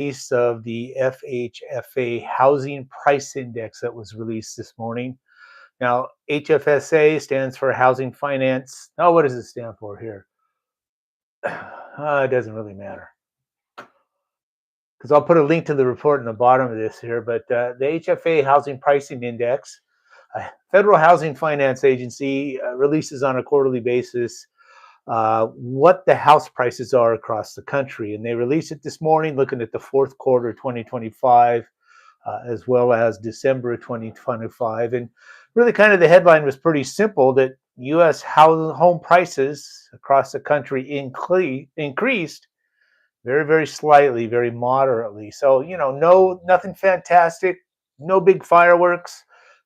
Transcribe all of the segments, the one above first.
Piece of the FHFA Housing Price Index that was released this morning. Now, HFSA stands for Housing Finance. Oh, what does it stand for here? It doesn't really matter because I'll put a link to the report in the bottom of this here. But the HFA Housing Pricing Index, Federal Housing Finance Agency, releases on a quarterly basis what the house prices are across the country. And they released it this morning looking at the fourth quarter 2025, as well as December 2025. And really kind of the headline was pretty simple that U.S. home prices across the country increased very, very slightly, very moderately. So, nothing fantastic, no big fireworks,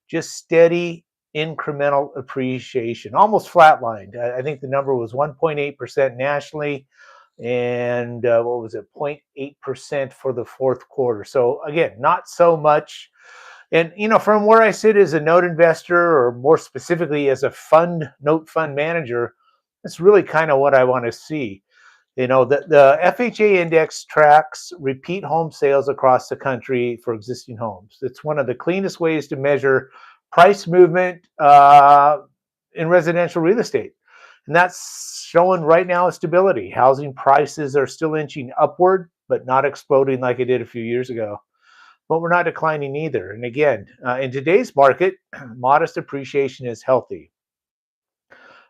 just steady incremental appreciation, almost flatlined. I think the number was 1.8% nationally, and what was it, 0.8% for the fourth quarter. So again, not so much. And from where I sit as a note investor, or more specifically as a note fund manager, that's really kind of what I want to see. The FHA index tracks repeat home sales across the country for existing homes. It's one of the cleanest ways to measure price movement in residential real estate. And that's showing right now a stability. Housing prices are still inching upward, but not exploding like it did a few years ago. But we're not declining either. And again, in today's market, modest appreciation is healthy.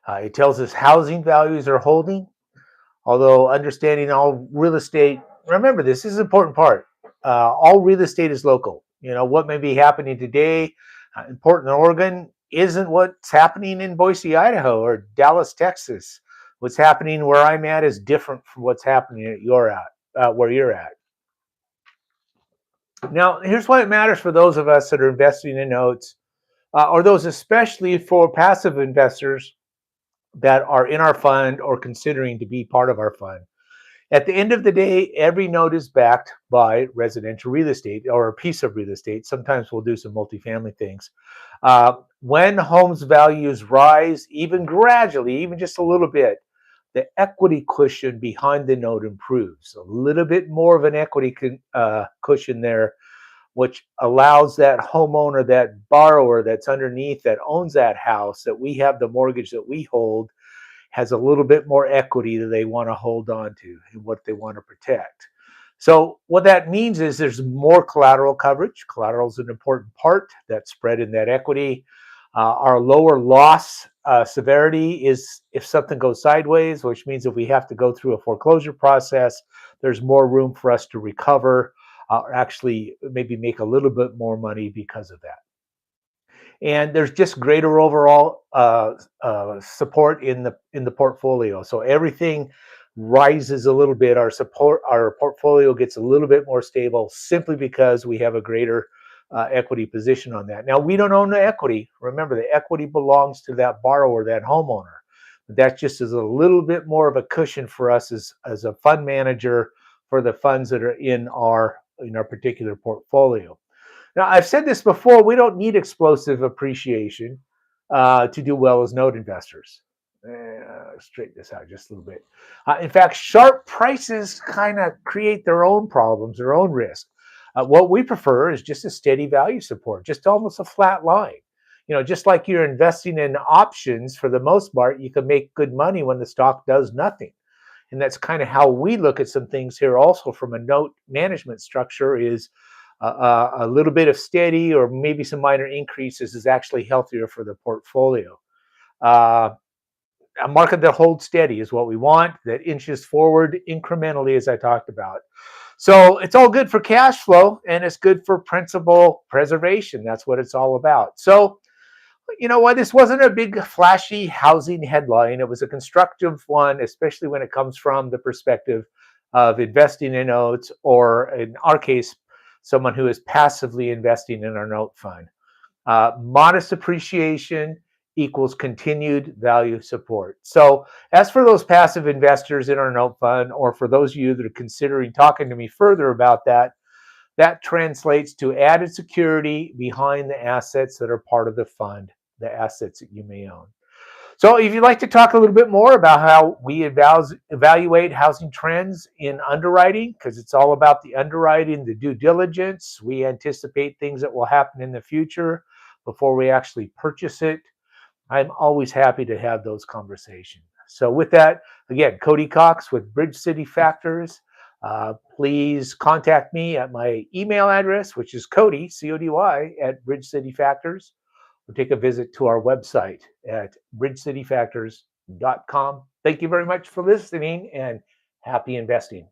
It tells us housing values are holding, although understanding all real estate, remember this is an important part. All real estate is local. What may be happening today in Portland, Oregon, isn't what's happening in Boise, Idaho, or Dallas, Texas. What's happening where I'm at is different from what's happening where you're at. Now, here's why it matters for those of us that are investing in notes, or those especially for passive investors that are in our fund or considering to be part of our fund. At the end of the day, every note is backed by residential real estate or a piece of real estate. Sometimes we'll do some multifamily things. When homes values rise, even gradually, even just a little bit, the equity cushion behind the note improves. A little bit more of an equity cushion there, which allows that homeowner, that borrower that's underneath, that owns that house, that we have the mortgage that we hold, has a little bit more equity that they want to hold on to and what they want to protect. So what that means is there's more collateral coverage. Collateral is an important part, that spread in that equity. Our lower loss severity is if something goes sideways, which means if we have to go through a foreclosure process, there's more room for us to recover, or actually maybe make a little bit more money because of that. And there's just greater overall support in the portfolio. So everything rises a little bit. Our portfolio gets a little bit more stable simply because we have a greater equity position on that. Now, we don't own the equity. Remember, the equity belongs to that borrower, that homeowner. But that just is a little bit more of a cushion for us as a fund manager for the funds that are in our particular portfolio. Now, I've said this before, we don't need explosive appreciation to do well as note investors. Straighten this out just a little bit. In fact, sharp prices kind of create their own problems, their own risk. What we prefer is just a steady value support, just almost a flat line. Just like you're investing in options, for the most part, you can make good money when the stock does nothing. And that's kind of how we look at some things here also from a note management structure is a little bit of steady or maybe some minor increases is actually healthier for the portfolio. A market that holds steady is what we want, that inches forward incrementally, as I talked about. So it's all good for cash flow and it's good for principal preservation. That's what it's all about. So, this wasn't a big flashy housing headline. It was a constructive one, especially when it comes from the perspective of investing in notes, or in our case, someone who is passively investing in our note fund. Modest appreciation equals continued value support. So as for those passive investors in our note fund, or for those of you that are considering talking to me further about that, that translates to added security behind the assets that are part of the fund, the assets that you may own. So if you'd like to talk a little bit more about how we evaluate housing trends in underwriting, because it's all about the underwriting, the due diligence, we anticipate things that will happen in the future before we actually purchase it. I'm always happy to have those conversations. So with that, again, Cody Cox with Bridge City Factors. Please contact me at my email address, which is Cody, C-O-D-Y, at Bridge City Factors, or take a visit to our website at bridgecityfactors.com. Thank you very much for listening and happy investing.